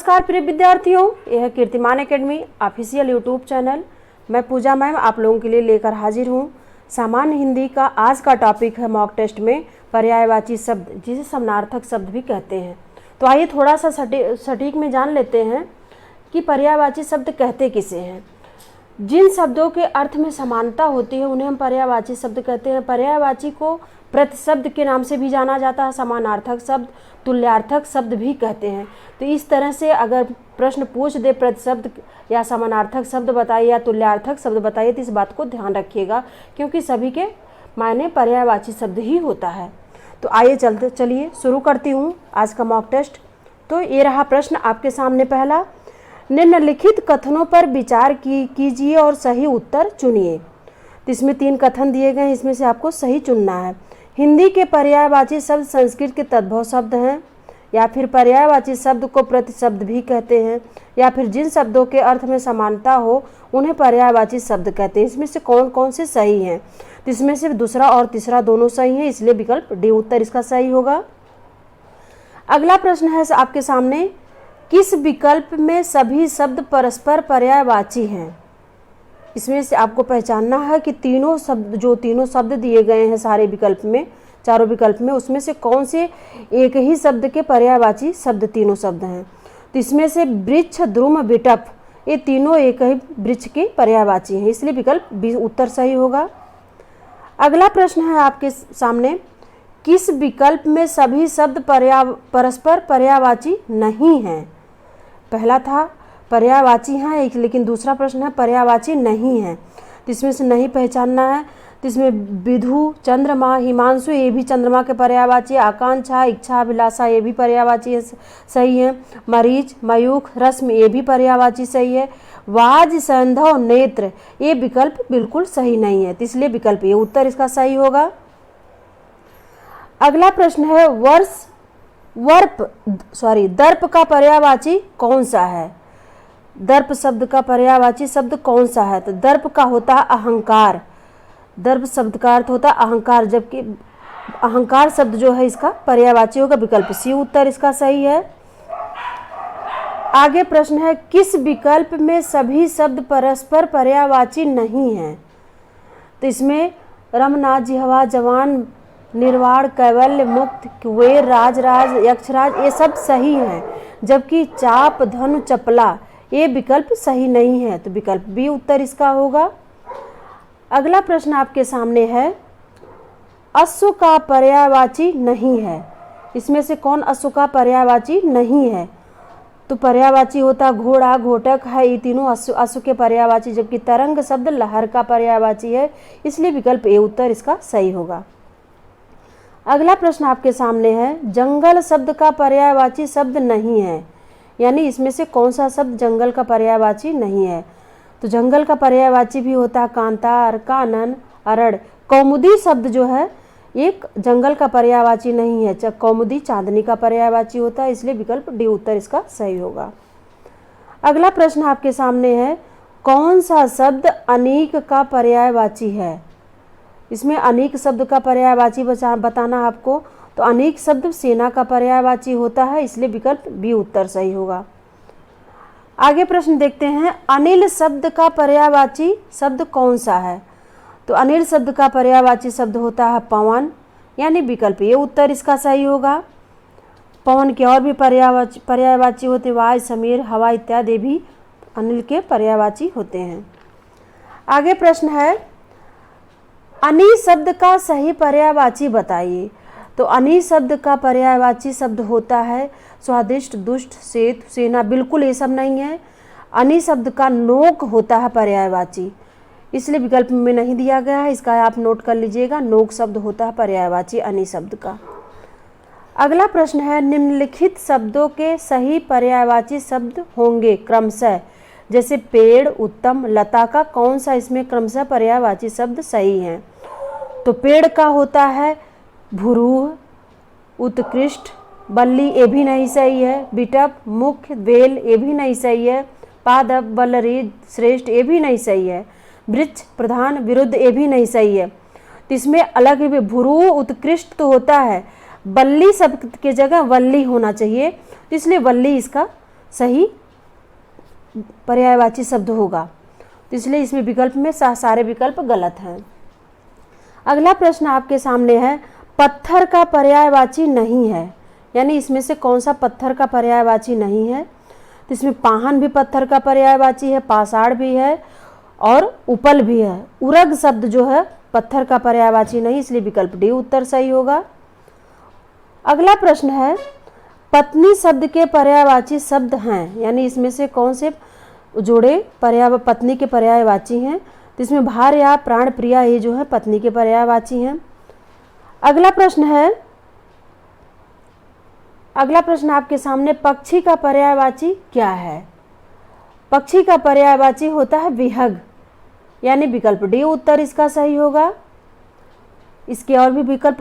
नमस्कार प्रिय विद्यार्थियों, यह है कीर्तिमान एकेडमी ऑफिशियल यूट्यूब चैनल। मैं पूजा मैम आप लोगों के लिए लेकर हाजिर हूँ। सामान्य हिंदी का आज का टॉपिक है मॉक टेस्ट में पर्यायवाची शब्द, जिसे समानार्थक शब्द भी कहते हैं। तो आइए थोड़ा सा सटीक में जान लेते हैं कि पर्यायवाची शब्द कहते किसे हैं। जिन शब्दों के अर्थ में समानता होती है उन्हें हम पर्यायवाची शब्द कहते हैं। पर्यायवाची को प्रतिशब्द के नाम से भी जाना जाता है, समानार्थक शब्द, तुल्यार्थक शब्द भी कहते हैं। तो इस तरह से अगर प्रश्न पूछ दे प्रतिशब्द या समानार्थक शब्द बताइए या तुल्यार्थक शब्द बताइए तो इस बात को ध्यान रखिएगा, क्योंकि सभी के मायने पर्यायवाची शब्द ही होता है। तो आइए चलिए शुरू करती हूँ आज का मॉक टेस्ट। तो ये रहा प्रश्न आपके सामने पहला। निम्नलिखित कथनों पर विचार कीजिए और सही उत्तर चुनिए। तो इसमें 3 कथन दिए गए हैं, इसमें से आपको सही चुनना है। हिंदी के पर्यायवाची शब्द संस्कृत के तद्भव शब्द हैं, या फिर पर्यायवाची शब्द को प्रतिशब्द भी कहते हैं, या फिर जिन शब्दों के अर्थ में समानता हो उन्हें पर्यायवाची शब्द कहते हैं। इसमें से कौन कौन से सही हैं? तो इसमें से दूसरा और तीसरा दोनों सही हैं, इसलिए विकल्प डी उत्तर इसका सही होगा। अगला प्रश्न है आपके सामने, किस विकल्प में सभी शब्द परस्पर पर्यायवाची हैं? इसमें से आपको पहचानना है कि तीनों शब्द दिए गए हैं सारे विकल्प में, चारों विकल्प में, उसमें से कौन से एक ही शब्द के पर्यायवाची शब्द तीनों शब्द हैं। तो इसमें से वृक्ष, द्रुम, विटप, ये तीनों एक ही वृक्ष के पर्यायवाची हैं, इसलिए विकल्प बी उत्तर सही होगा। अगला प्रश्न है आपके सामने, किस विकल्प में सभी शब्द परस्पर पर्यायवाची नहीं हैं? पहला था पर्यायवाची हैं, लेकिन दूसरा प्रश्न है पर्यायवाची नहीं है। तो इसमें से नहीं पहचानना है। तो इसमें विधु, चंद्रमा, हिमांशु, ये भी चंद्रमा के पर्यायवाची, आकांक्षा, इच्छा, अभिलाषा, ये भी पर्यायवाची सही है। मरीच, मयूख, रश्मि, ये भी पर्यायवाची सही है। वाज, सैंधव, नेत्र, ये विकल्प बिल्कुल सही नहीं है, तो इसलिए विकल्प ये उत्तर इसका सही होगा। अगला प्रश्न है दर्प का पर्यायवाची कौन सा है? दर्प शब्द का पर्यायवाची शब्द कौन सा है? तो दर्प का होता है अहंकार। दर्प शब्द का अर्थ होता है अहंकार, जबकि अहंकार शब्द जो है इसका पर्यायवाची होगा, विकल्प सी उत्तर इसका सही है। आगे प्रश्न है, किस विकल्प में सभी शब्द परस्पर पर्यायवाची नहीं हैं? तो इसमें रमना, जिह्वा, जवान, निर्वाण, कैवल्य, मुक्त, कुबेर, राजराज, यक्षराज, ये सब सही हैं, जबकि चाप, धनु, चपला, ये विकल्प सही नहीं है, तो विकल्प बी उत्तर इसका होगा। अगला प्रश्न आपके सामने है, अश्व का पर्यायवाची नहीं है। इसमें से कौन अश्व का पर्यायवाची नहीं है? तो पर्यायवाची होता घोड़ा, घोटक है, ये तीनों अश्व के पर्यायवाची, जबकि तरंग शब्द लहर का पर्यायवाची है, इसलिए विकल्प ए उत्तर इसका सही होगा। अगला प्रश्न आपके सामने है, जंगल शब्द का पर्यायवाची शब्द नहीं है, यानी इसमें से कौन सा शब्द जंगल का पर्यायवाची नहीं है? तो जंगल का पर्यायवाची भी होता है कांतार, कानन, अरड़। कौमुदी शब्द जो है एक जंगल का पर्यायवाची नहीं है, कौमुदी चांदनी का पर्यायवाची होता है, इसलिए विकल्प डी उत्तर इसका सही होगा। अगला प्रश्न आपके सामने है, कौन सा शब्द अनेक का पर्यायवाची है? इसमें अनेक शब्द का पर्यायवाची बताना आपको। तो अनेक शब्द सेना का पर्यायवाची होता है, इसलिए विकल्प बी उत्तर सही होगा। आगे प्रश्न देखते हैं, अनिल शब्द का पर्यायवाची शब्द कौन सा है? तो अनिल शब्द का पर्यायवाची शब्द होता है पवन, यानी विकल्प ये उत्तर इसका सही होगा। पवन के और भी पर्यायवाची होते, वायु, समीर, हवा इत्यादि भी अनिल के पर्यायवाची होते हैं। आगे प्रश्न है, अनि शब्द का सही पर्यायवाची बताइए। तो अनि शब्द का पर्यायवाची शब्द होता है स्वादिष्ट, दुष्ट, सेतु, सेना, बिल्कुल ये सब नहीं है। अनि शब्द का नोक होता है पर्यायवाची, इसलिए विकल्प में नहीं दिया गया है, इसका आप नोट कर लीजिएगा, नोक शब्द होता है पर्यायवाची अनि शब्द का। अगला प्रश्न है, निम्नलिखित शब्दों के सही पर्यायवाची शब्द होंगे क्रमशः, जैसे पेड़, उत्तम, लता का कौन सा इसमें क्रमशः पर्यायवाची शब्द सही है? तो पेड़ का होता है भुरूह, उत्कृष्ट, बल्ली, ये भी नहीं सही है। बिटप, मुख्य, बेल, ये भी नहीं सही है। पादप, बलरी, श्रेष्ठ, ये भी नहीं सही है। वृक्ष, प्रधान, विरुद्ध, ये भी नहीं सही है। तो इसमें अलग ही भुरूह, उत्कृष्ट तो होता है, बल्ली शब्द के जगह वल्ली होना चाहिए, इसलिए वल्ली इसका सही पर्यायवाची शब्द होगा। तो इसलिए इसमें विकल्प में सारे विकल्प गलत हैं। अगला प्रश्न आपके सामने है, पत्थर का पर्यायवाची नहीं है, यानी इसमें से कौन सा पत्थर का पर्यायवाची नहीं है। तो इसमें पाहन भी पत्थर का पर्यायवाची है, पाषाण भी है और उपल भी है। उरग शब्द जो है पत्थर का पर्यायवाची नहीं, इसलिए विकल्प डी उत्तर सही होगा। अगला प्रश्न है, पत्नी शब्द के पर्यायवाची शब्द हैं, यानी इसमें से कौन से जोड़े पत्नी के पर्यायवाची हैं। तो इसमें भार्या, प्राण प्रिया ये जो है पत्नी के पर्यायवाची हैं। अगला प्रश्न आपके सामने, पक्षी का पर्यायवाची क्या है। पक्षी का पर्यायवाची होता है विहग, यानी विकल्प डी उत्तर इसका सही होगा। इसके और भी विकल्प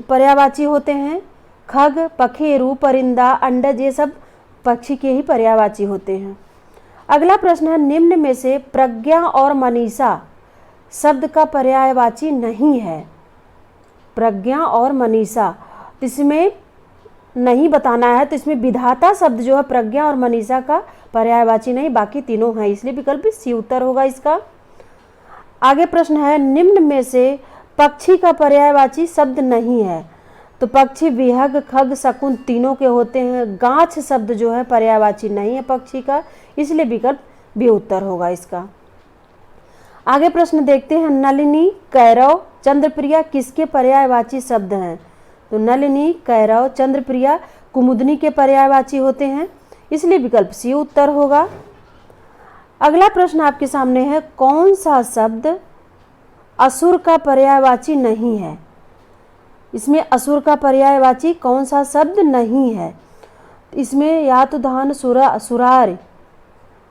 पर्यायवाची होते हैं, खग, पखेरु, परिंदा, अंडज, ये सब पक्षी के ही पर्यायवाची होते हैं। अगला प्रश्न है, निम्न में से प्रज्ञा और मनीषा शब्द का पर्यायवाची नहीं है। प्रज्ञा और मनीषा, तो इसमें नहीं बताना है, तो इसमें विधाता शब्द जो है प्रज्ञा और मनीषा का पर्यायवाची नहीं, बाकी तीनों हैं, इसलिए विकल्प सी उत्तर होगा इसका। आगे प्रश्न है, निम्न में से पक्षी का पर्यायवाची शब्द नहीं है। तो पक्षी विहग, खग, शकुन तीनों के होते हैं। गाछ शब्द जो है पर्यायवाची नहीं है पक्षी का, इसलिए विकल्प बी उत्तर होगा इसका। आगे प्रश्न देखते हैं, नलिनी, कैरव, चंद्रप्रिया किसके पर्यायवाची शब्द हैं। तो नलिनी, कैरव, चंद्रप्रिया कुमुदनी के पर्यायवाची होते हैं, इसलिए विकल्प सी उत्तर होगा। अगला प्रश्न आपके सामने है, कौन सा शब्द असुर का पर्यायवाची नहीं है। इसमें असुर का पर्यायवाची कौन सा शब्द नहीं है। इसमें या तो धान, सुरा, सुरार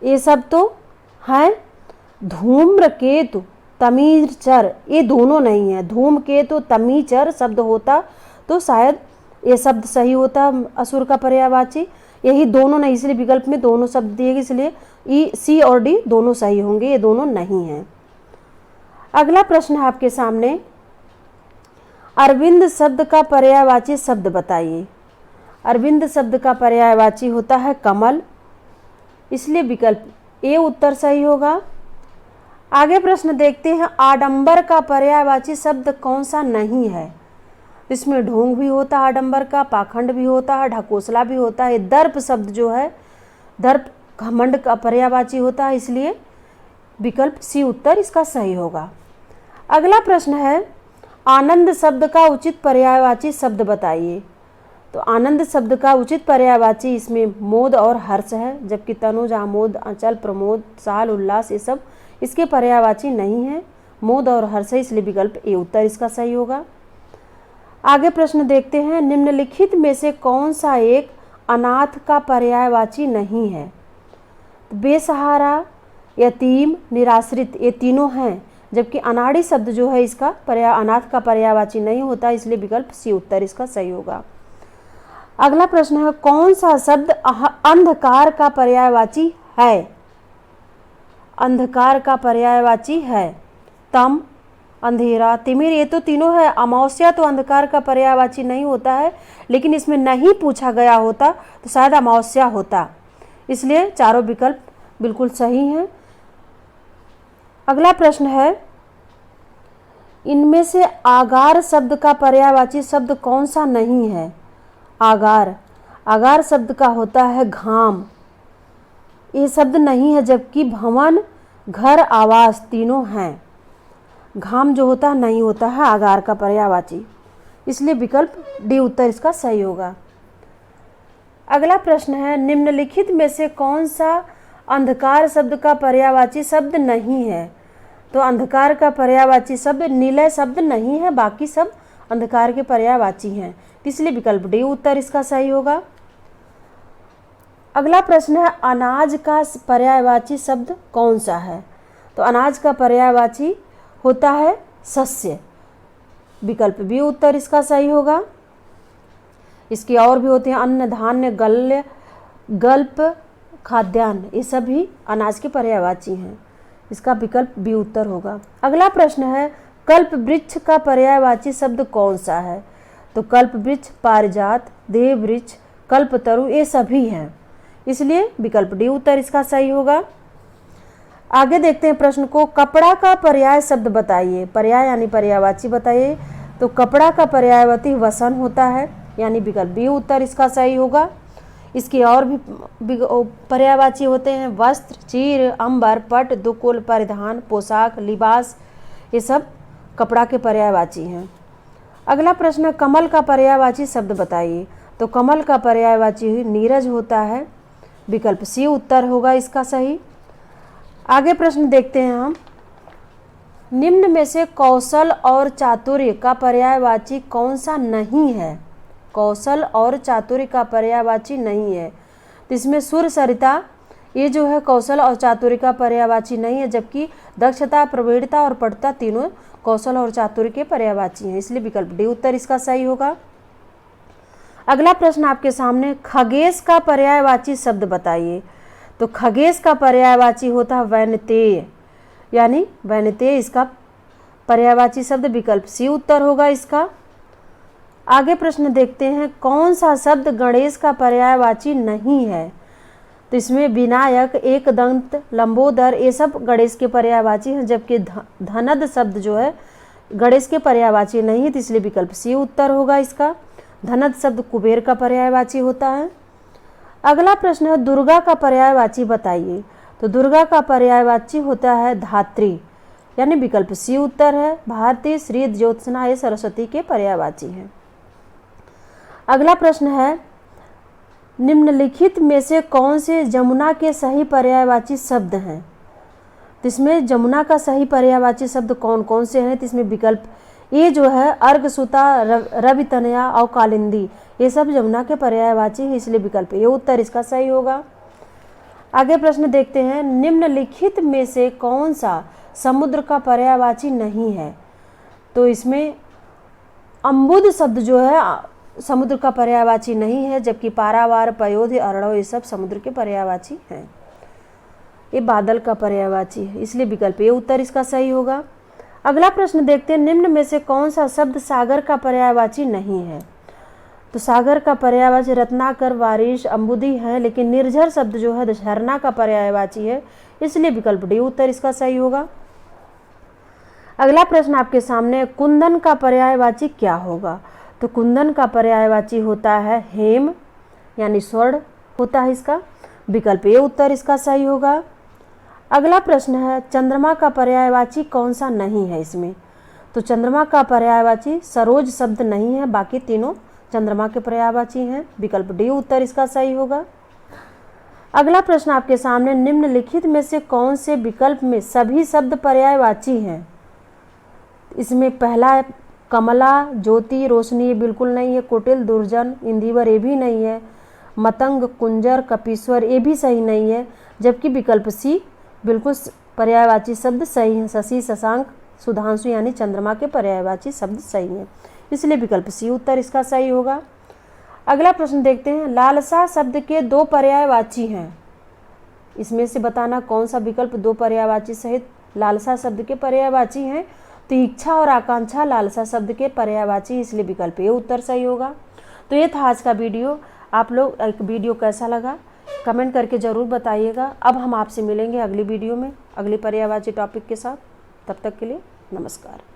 ये सब तो है। धूम्रकेतु, तमीचर ये दोनों नहीं है। धूमकेतु, तमीचर शब्द होता तो शायद ये शब्द सही होता असुर का पर्यायवाची, यही दोनों नहीं, इसलिए विकल्प में दोनों शब्द दिए, इसलिए ई, सी और डी दोनों सही होंगे, ये दोनों नहीं हैं। अगला प्रश्न है आपके सामने, अरविंद शब्द का पर्यायवाची शब्द बताइए। अरविंद शब्द का पर्यायवाची होता है कमल, इसलिए विकल्प ए उत्तर सही होगा। आगे प्रश्न देखते हैं, आडंबर का पर्यायवाची शब्द कौन सा नहीं है। इसमें ढोंग भी होता है आडंबर का, पाखंड भी होता है, ढकोसला भी होता है। दर्प शब्द जो है, दर्प घमंड का पर्यायवाची होता है, इसलिए विकल्प सी उत्तर इसका सही होगा। अगला प्रश्न है, आनंद शब्द का उचित पर्यायवाची शब्द बताइए। तो आनंद शब्द का उचित पर्यायवाची इसमें मोद और हर्ष है, जबकि तनुज, आमोद, अचल, प्रमोद, साल, उल्लास ये सब इसके पर्यायवाची नहीं है। मोद और हर्ष है, इसलिए विकल्प ए उत्तर इसका सही होगा। आगे प्रश्न देखते हैं, निम्नलिखित में से कौन सा एक अनाथ का पर्यायवाची नहीं है। बेसहारा, यतीम, निराश्रित ये तीनों हैं, जबकि अनाड़ी शब्द जो है इसका अनाथ का पर्यायवाची नहीं होता, इसलिए विकल्प सी उत्तर इसका सही होगा। अगला प्रश्न है, कौन सा शब्द अंधकार का पर्यायवाची है। अंधकार का पर्यायवाची है तम, अंधेरा, तिमिर ये तो तीनों है। अमावस्या तो अंधकार का पर्यायवाची नहीं होता है, लेकिन इसमें नहीं पूछा गया होता तो शायद अमावस्या होता, इसलिए चारों विकल्प बिल्कुल सही हैं। अगला प्रश्न है, इनमें से आगार शब्द का पर्यायवाची शब्द कौन सा नहीं है। आगार, आगार शब्द का होता है घाम, ये शब्द नहीं है, जबकि भवन, घर, आवास तीनों हैं। घाम जो होता है नहीं होता है आगार का पर्यायवाची, इसलिए विकल्प डी उत्तर इसका सही होगा। अगला प्रश्न है, निम्नलिखित में से कौन सा अंधकार शब्द का पर्यायवाची शब्द नहीं है। तो अंधकार का पर्यायवाची शब्द नीलय शब्द नहीं है, बाकी सब अंधकार के पर्यायवाची हैं, इसलिए विकल्प डी उत्तर इसका सही होगा। अगला प्रश्न है, अनाज का पर्यायवाची शब्द कौन सा है। तो अनाज का पर्यायवाची होता है सस्य, विकल्प बी उत्तर इसका सही होगा। इसके और भी होते हैं, अन्न, धान्य, गल्य, गल्प, खाद्यान्न, ये सभी अनाज के पर्यायवाची हैं, इसका विकल्प बी उत्तर होगा। अगला प्रश्न है, कल्प वृक्ष का पर्यायवाची शब्द कौन सा है। तो कल्प वृक्ष, पारिजात, देव वृक्ष, कल्पतरु ये सभी हैं, इसलिए विकल्प डी उत्तर इसका सही होगा। आगे देखते हैं प्रश्न को, कपड़ा का पर्याय शब्द बताइए। पर्याय यानी पर्यायवाची बताइए। तो कपड़ा का पर्यायवाची वसन होता है, यानी विकल्प बी उत्तर इसका सही होगा। इसके और भी पर्यायवाची होते हैं, वस्त्र, चीर, अंबर, पट, दुकुल, परिधान, पोशाक, लिबास, ये सब कपड़ा के पर्यायवाची हैं। अगला प्रश्न, कमल का पर्यायवाची शब्द बताइए। तो कमल का पर्यायवाची नीरज होता है, विकल्प सी उत्तर होगा इसका सही। आगे प्रश्न देखते हैं हम, निम्न में से कौशल और चातुर्य का पर्यायवाची कौन सा नहीं है। कौशल और चातुर्य का पर्यायवाची नहीं है, तो इसमें सुर सरिता ये जो है कौशल और चातुर्य का पर्यायवाची नहीं है, जबकि दक्षता, प्रवीणता और पटुता तीनों कौशल और चातुर्य के पर्यायवाची हैं, इसलिए विकल्प डी उत्तर इसका सही होगा। अगला प्रश्न आपके सामने, खगेश का पर्यायवाची शब्द बताइए। तो खगेश का पर्यायवाची होता है वैनतेय, यानी वैनतेय इसका पर्यायवाची शब्द, विकल्प सी उत्तर होगा इसका। आगे प्रश्न देखते हैं, कौन सा शब्द गणेश का पर्यायवाची नहीं है। तो इसमें विनायक, एकदंत, लंबोदर ये सब गणेश के पर्यायवाची हैं, जबकि धनद शब्द जो है गणेश के पर्यायवाची नहीं है, तो इसलिए विकल्प सी उत्तर होगा इसका। धनद शब्द कुबेर का पर्यायवाची होता है। अगला प्रश्न है, दुर्गा का पर्यायवाची बताइए। तो दुर्गा का पर्यायवाची होता है धात्री, यानी विकल्प सी उत्तर है। भारती, श्री, ज्योत्सना ये सरस्वती के पर्यायवाची हैं। अगला प्रश्न है, निम्नलिखित में से कौन से जमुना के सही पर्यायवाची शब्द हैं। तो इसमें जमुना का सही पर्यायवाची शब्द कौन कौन से हैं। तो इसमें विकल्प ये जो है अर्घसुता, रवितनया और कालिंदी ये सब जमुना के पर्यायवाची है, इसलिए विकल्प ये उत्तर इसका सही होगा। आगे प्रश्न देखते हैं, निम्नलिखित में से कौन सा समुद्र का पर्यायवाची नहीं है। तो इसमें अम्बुद शब्द जो है समुद्र का पर्यायवाची नहीं है, जबकि पारावार, पयोध, अरणव ये सब समुद्र के पर्यायवाची हैं। ये बादल का पर्यायवाची है, इसलिए विकल्प ये उत्तर इसका सही होगा। अगला प्रश्न देखते हैं, निम्न में से कौन सा शब्द सागर का पर्यायवाची नहीं है। तो सागर का पर्यायवाची रत्नाकर, वारिश, अम्बुदी है, लेकिन निर्झर शब्द जो है झरना का पर्यायवाची है, इसलिए विकल्प डी उत्तर इसका सही होगा। अगला प्रश्न आपके सामने, कुंदन का पर्यायवाची क्या होगा। तो कुंदन का पर्यायवाची होता है हेम, यानी स्वर्ण होता है इसका, विकल्प ये उत्तर इसका सही होगा। अगला प्रश्न है, चंद्रमा का पर्यायवाची कौन सा नहीं है इसमें। तो चंद्रमा का पर्यायवाची सरोज शब्द नहीं है, बाकी तीनों चंद्रमा के पर्यायवाची हैं, विकल्प डी उत्तर इसका सही होगा। अगला प्रश्न आपके सामने, निम्नलिखित में से कौन से विकल्प में सभी शब्द पर्यायवाची हैं। इसमें पहला है कमला, ज्योति, रोशनी ये बिल्कुल नहीं है, कुटिल, दुर्जन, इंदिवर ये भी नहीं है, मतंग, कुंजर, कपीश्वर ये भी सही नहीं है, जबकि विकल्प सी बिल्कुल पर्यायवाची शब्द सही है। शशि, शशांक, सुधांशु यानी चंद्रमा के पर्यायवाची शब्द सही है, इसलिए विकल्प सी उत्तर इसका सही होगा। अगला प्रश्न देखते हैं, लालसा शब्द के दो पर्यायवाची हैं, इसमें से बताना कौन सा विकल्प दो पर्यायवाची सहित लालसा शब्द के पर्यायवाची हैं। तो इच्छा और आकांक्षा लालसा शब्द के पर्यायवाची, इसलिए विकल्प ये उत्तर सही होगा। तो ये था आज का वीडियो। आप लोग एक वीडियो कैसा लगा कमेंट करके ज़रूर बताइएगा। अब हम आपसे मिलेंगे अगली वीडियो में अगली पर्यायवाची टॉपिक के साथ। तब तक के लिए नमस्कार।